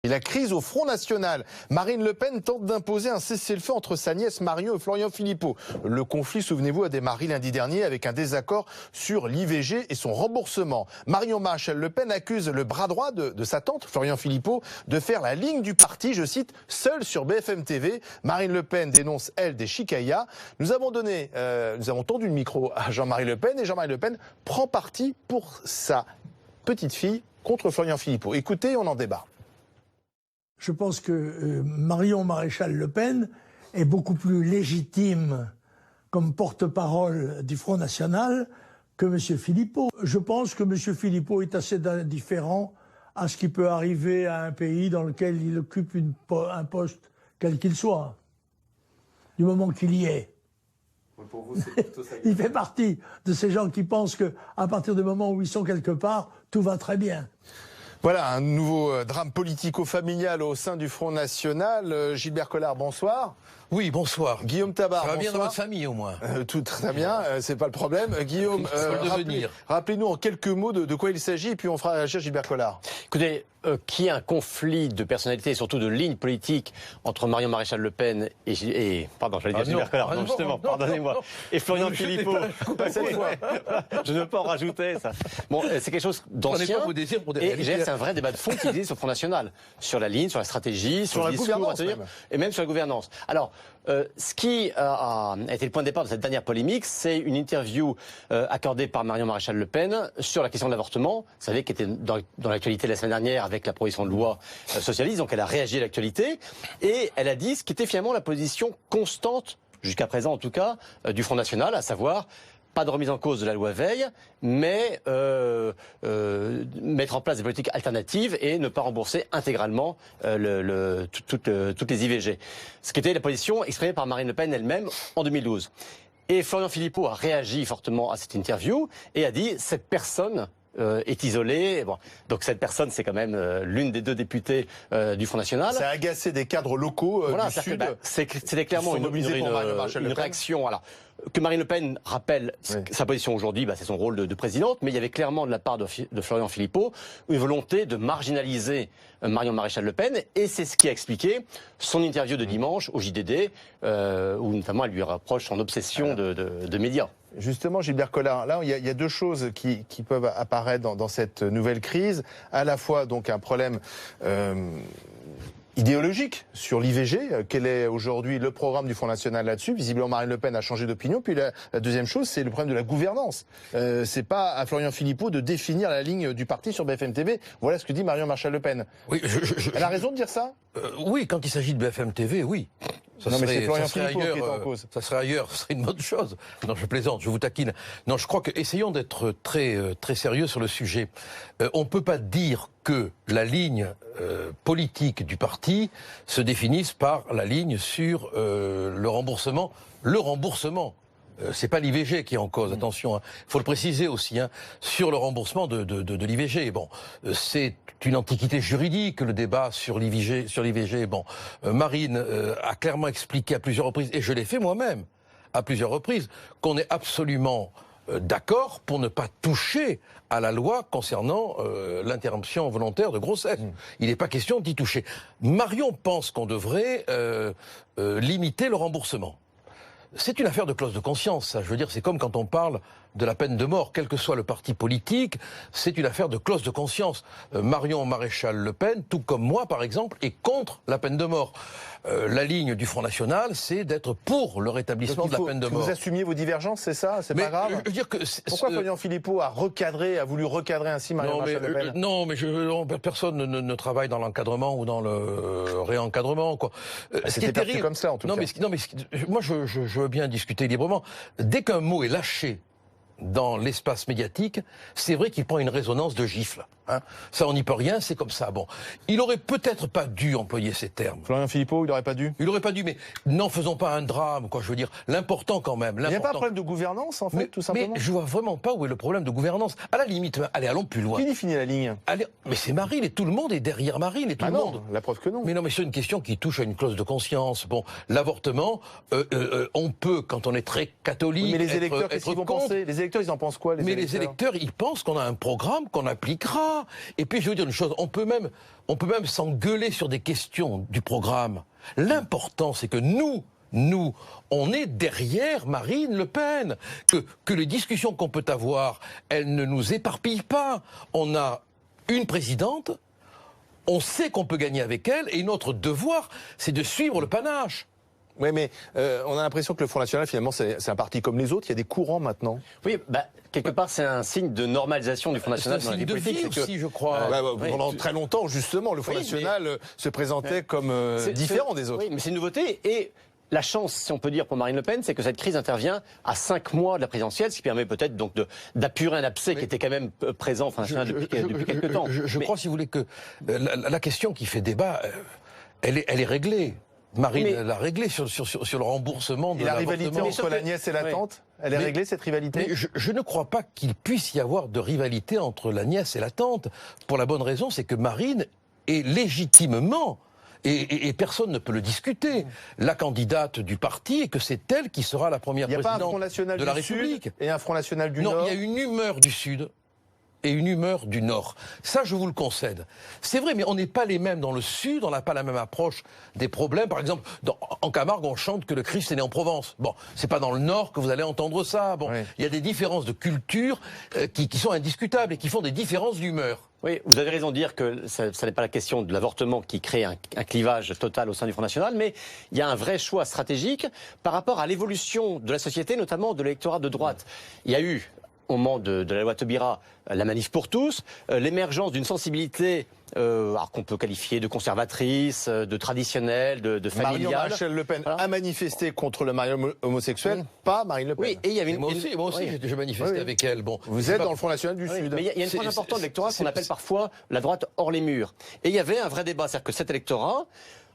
Et la crise au Front National. Marine Le Pen tente d'imposer un cessez-le-feu entre sa nièce Marion et Florian Philippot. Le conflit, souvenez-vous, a démarré lundi dernier avec un désaccord sur l'IVG et son remboursement. Marion Maréchal Le Pen accuse le bras droit de sa tante, Florian Philippot, de faire la ligne du parti, je cite, seul sur BFM TV. Marine Le Pen dénonce, elle, des chicayas. Nous avons tendu le micro à Jean-Marie Le Pen et Jean-Marie Le Pen prend parti pour sa petite fille contre Florian Philippot. Écoutez, on en débat. Je pense que Marion Maréchal Le Pen est beaucoup plus légitime comme porte-parole du Front National que M. Philippot. Je pense que M. Philippot est assez indifférent à ce qui peut arriver à un pays dans lequel il occupe un poste quel qu'il soit, du moment qu'il y est. Pour vous, c'est plutôt ça. Il fait partie de ces gens qui pensent qu'à partir du moment où ils sont quelque part, tout va très bien. Voilà, un nouveau drame politico-familial au sein du Front National. Gilbert Collard, bonsoir. Oui, bonsoir. Guillaume Tabar, ça va bien bonsoir. dans votre famille, au moins. Tout très bien, c'est pas le problème. Guillaume, rappelez-nous en quelques mots de quoi il s'agit, et puis on fera réagir Gilbert Collard. Écoutez, qu'il y ait un conflit de personnalité et surtout de ligne politique entre Marion Maréchal Le Pen et pardon, j'allais dire Gilbert Collard, non, justement, pardonnez-moi, et Florian Philippot. Je ne veux pas en rajouter, ça. Bon, c'est quelque chose d'ancien, et c'est un vrai débat de fond qui existe au Front National, sur la ligne, sur la stratégie, sur le discours, et même sur la gouvernance. Alors, ce qui a été le point de départ de cette dernière polémique, c'est une interview accordée par Marion Maréchal Le Pen sur la question de l'avortement. Vous savez, qui était dans l'actualité la semaine dernière avec la proposition de loi socialiste. Donc elle a réagi à l'actualité et elle a dit ce qui était finalement la position constante, jusqu'à présent en tout cas, du Front National, à savoir pas de remise en cause de la loi Veil, mais mettre en place des politiques alternatives et ne pas rembourser intégralement toutes les IVG. Ce qui était la position exprimée par Marine Le Pen elle-même en 2012. Et Florian Philippot a réagi fortement à cette interview et a dit « cette personne est isolée ». Bon, donc cette personne, c'est quand même l'une des deux députées du Front National. Ça a agacé des cadres locaux du Sud. C'était clairement une réaction. Voilà. Que Marine Le Pen rappelle sa position aujourd'hui, c'est son rôle de présidente, mais il y avait clairement de la part de Florian Philippot une volonté de marginaliser Marion Maréchal Le Pen, et c'est ce qui a expliqué son interview de dimanche au JDD, où notamment elle lui reproche son obsession de médias. Justement, Gilbert Collard, là, il y a deux choses qui peuvent apparaître dans cette nouvelle crise. À la fois, donc, un problème idéologique sur l'IVG. Quel est aujourd'hui le programme du Front National là-dessus? Visiblement, Marine Le Pen a changé d'opinion. Puis la deuxième chose, c'est le problème de la gouvernance. C'est pas à Florian Philippot de définir la ligne du parti sur BFM TV. Voilà ce que dit Marion Maréchal Le Pen. Oui, elle a raison de dire ça? Oui, quand il s'agit de BFM TV, oui. Ça serait ailleurs, ça serait une bonne chose. Non, je plaisante, je vous taquine. Non, je crois que essayons d'être très sérieux sur le sujet. On ne peut pas dire que la ligne politique du parti se définisse par la ligne sur le remboursement. Le remboursement. C'est pas l'IVG qui est en cause, attention. Il faut le préciser aussi, sur le remboursement de l'IVG. Bon, c'est une antiquité juridique, le débat sur l'IVG. Bon, Marine a clairement expliqué à plusieurs reprises, et je l'ai fait moi-même à plusieurs reprises, qu'on est absolument d'accord pour ne pas toucher à la loi concernant l'interruption volontaire de grossesse. Il n'est pas question d'y toucher. Marion pense qu'on devrait limiter le remboursement. C'est une affaire de clause de conscience, ça. Je veux dire, c'est comme quand on parle de la peine de mort, quel que soit le parti politique, c'est une affaire de clause de conscience. Marion Maréchal Le Pen, tout comme moi par exemple, est contre la peine de mort. La ligne du Front National, c'est d'être pour le rétablissement de la peine de mort. Vous assumiez vos divergences, c'est ça? C'est pas grave? Je veux dire que pourquoi Florian Philippot a voulu recadrer ainsi Marion Maréchal Le Pen? Non, mais personne ne travaille dans l'encadrement ou dans le réencadrement, quoi. C'était perçu comme ça, en tout cas. Moi, je veux bien discuter librement. Dès qu'un mot est lâché dans l'espace médiatique, c'est vrai qu'il prend une résonance de gifle. Ça, on n'y peut rien, c'est comme ça. Bon, il aurait peut-être pas dû employer ces termes. Florian Philippot, il aurait pas dû? Il aurait pas dû, mais n'en faisons pas un drame, quoi. Je veux dire, l'important quand même. Il n'y a pas un problème de gouvernance, en fait, tout simplement? Mais je vois vraiment pas où est le problème de gouvernance. À la limite, allons plus loin. Qui définit la ligne? Mais c'est Marine, et tout le monde est derrière Marine, et tout le monde. La preuve que non. Mais non, mais c'est une question qui touche à une clause de conscience. Bon, l'avortement, on peut, quand on est très catholique, mais les électeurs, qu'est-ce qu'ils vont penser? Les électeurs, ils en pensent quoi? Les électeurs, ils pensent qu'on a un programme qu'on appliquera. pas. Et puis je veux dire une chose, on peut même s'engueuler sur des questions du programme. L'important, c'est que nous, on est derrière Marine Le Pen. Que les discussions qu'on peut avoir, elles ne nous éparpillent pas. On a une présidente, on sait qu'on peut gagner avec elle, et notre devoir, c'est de suivre le panache. Oui, mais on a l'impression que le Front National, finalement, c'est un parti comme les autres. Il y a des courants maintenant. Oui, quelque part, c'est un signe de normalisation du Front National dans la vie politique. C'est un signe de vie aussi, je crois. Pendant très longtemps, justement, le Front National se présentait comme différent des autres. Oui, mais c'est une nouveauté. Et la chance, si on peut dire, pour Marine Le Pen, c'est que cette crise intervient à 5 mois de la présidentielle, ce qui permet peut-être donc d'apurer un abcès qui était quand même présent depuis quelques temps. Je crois, si vous voulez, que la question qui fait débat, elle est réglée. Marine l'a réglé sur le remboursement de la rivalité entre la nièce et la tante. Elle est réglée, cette rivalité? Mais je ne crois pas qu'il puisse y avoir de rivalité entre la nièce et la tante. Pour la bonne raison, c'est que Marine est légitimement, et personne ne peut le discuter, la candidate du parti, et que c'est elle qui sera la première présidente de la République. Et un Front National du Nord? Non, il y a une humeur du Sud et une humeur du Nord. Ça, je vous le concède. C'est vrai, mais on n'est pas les mêmes dans le Sud, on n'a pas la même approche des problèmes. Par exemple, en Camargue, on chante que le Christ est né en Provence. Bon, c'est pas dans le Nord que vous allez entendre ça. Bon, il y a des différences de culture qui sont indiscutables et qui font des différences d'humeur. Oui, vous avez raison de dire que ça n'est pas la question de l'avortement qui crée un clivage total au sein du Front National, mais il y a un vrai choix stratégique par rapport à l'évolution de la société, notamment de l'électorat de droite. Il y a eu, au moment de la loi Taubira, la manif pour tous, l'émergence d'une sensibilité qu'on peut qualifier de conservatrice, de traditionnelle, de familiale. Marion-Maréchal Le Pen a manifesté contre le mariage homosexuel, pas Marine Le Pen. Oui, et il y avait moi aussi, j'ai manifesté avec elle. Bon, vous êtes dans le Front National du Sud. Mais il y a une phase importante de l'électorat qu'on appelle parfois la droite hors les murs. Et il y avait un vrai débat, c'est-à-dire que cet électorat,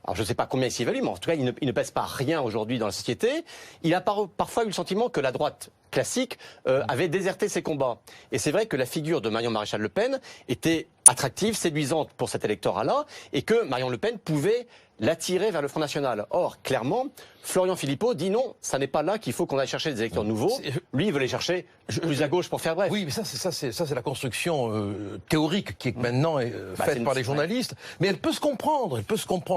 alors je ne sais pas combien il s'évalue, mais en tout cas il ne pèse pas rien aujourd'hui dans la société. Il a parfois eu le sentiment que la droite classique avait déserté ses combats. Et c'est vrai que la figure de Marion Maréchal Le Pen était attractive, séduisante pour cet électorat-là, et que Marion Le Pen pouvait l'attirer vers le Front National. Or, clairement, Florian Philippot dit non, ça n'est pas là qu'il faut qu'on aille chercher des électeurs nouveaux. Lui, il veut les chercher plus à gauche pour faire bref. Oui, mais ça c'est la construction théorique qui est maintenant faite par les journalistes. Mais elle peut se comprendre,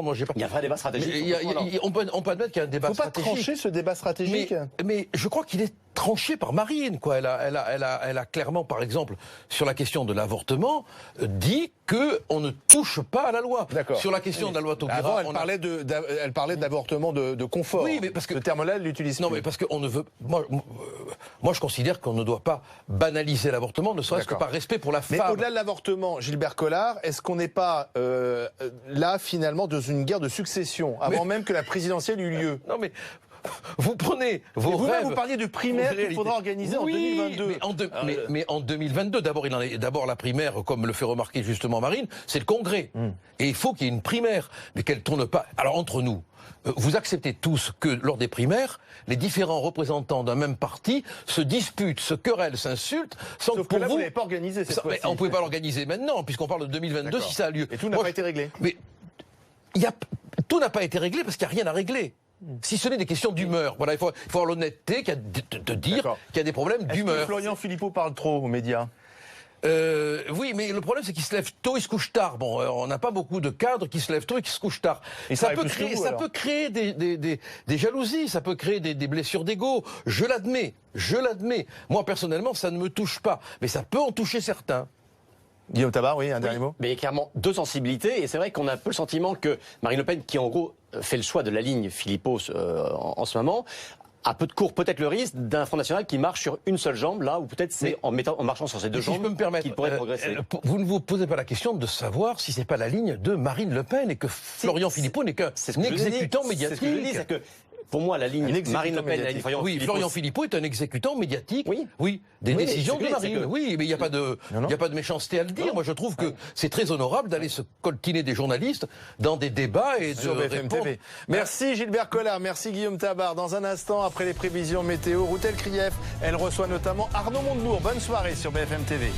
Moi, j'ai pas... Il y a un vrai débat stratégique. On peut admettre qu'il y a un débat stratégique. Faut pas trancher ce débat stratégique. Mais je crois qu'il est tranché par Marine, quoi. Elle a clairement, par exemple, sur la question de l'avortement, dit que on ne touche pas à la loi. Sur la question de la loi Taubira, avant, elle parlait d'avortement de confort. Oui, mais parce que ce terme-là, elle l'utilise plus. Non, mais parce qu'on ne veut. Moi, je considère qu'on ne doit pas banaliser l'avortement, ne serait-ce que par respect pour la femme. Mais au-delà de l'avortement, Gilbert Collard, est-ce qu'on n'est pas là finalement dans une guerre de succession avant même que la présidentielle eût lieu? Non, mais. Vous prenez vos rêves. Vous parliez de primaire qu'il faudra organiser en 2022. Mais en 2022, d'abord la primaire, comme le fait remarquer justement Marine, c'est le Congrès. Et il faut qu'il y ait une primaire, mais qu'elle tourne pas. Alors entre nous, vous acceptez tous que lors des primaires, les différents représentants d'un même parti se disputent, se querellent, s'insultent, sans Sauf que pour là, vous n'avez pas organisé cette fois-ci. On ne pouvait pas l'organiser maintenant, puisqu'on parle de 2022 si ça a lieu. Et tout n'a pas été réglé. Mais tout n'a pas été réglé parce qu'il n'y a rien à régler. Si ce n'est des questions d'humeur. Voilà, il faut avoir l'honnêteté de dire qu'il y a des problèmes d'humeur. Est-ce que Florian Philippot parle trop aux médias? Oui, mais le problème, c'est qu'il se lève tôt et se couche tard. Bon, on n'a pas beaucoup de cadres qui se lèvent tôt et qui se couchent tard. Et ça peut créer des jalousies, ça peut créer des blessures d'ego. Je l'admets. Moi, personnellement, ça ne me touche pas. Mais ça peut en toucher certains. Guillaume Tabar, oui, un dernier mot. Mais il y a clairement deux sensibilités, et c'est vrai qu'on a un peu le sentiment que Marine Le Pen, qui en gros fait le choix de la ligne Philippot en ce moment, a peut-être le risque d'un Front National qui marche sur une seule jambe, là où peut-être c'est en marchant sur ces deux jambes qu'il pourrait progresser. Vous ne vous posez pas la question de savoir si c'est pas la ligne de Marine Le Pen et que Florian Philippot n'est qu'un exécutant médiatique. C'est ce que je dis, c'est que pour moi, la ligne Marine Le Pen et la ligne Florian Philippot est un exécutant médiatique. Oui, des décisions de Marine. Oui, mais il n'y a pas de méchanceté à le dire. Moi, je trouve que c'est très honorable d'aller se coltiner des journalistes dans des débats et de répondre. Merci Gilbert Collard, merci Guillaume Tabar. Dans un instant, après les prévisions météo, Routel Krief, elle reçoit notamment Arnaud Montebourg. Bonne soirée sur BFM TV.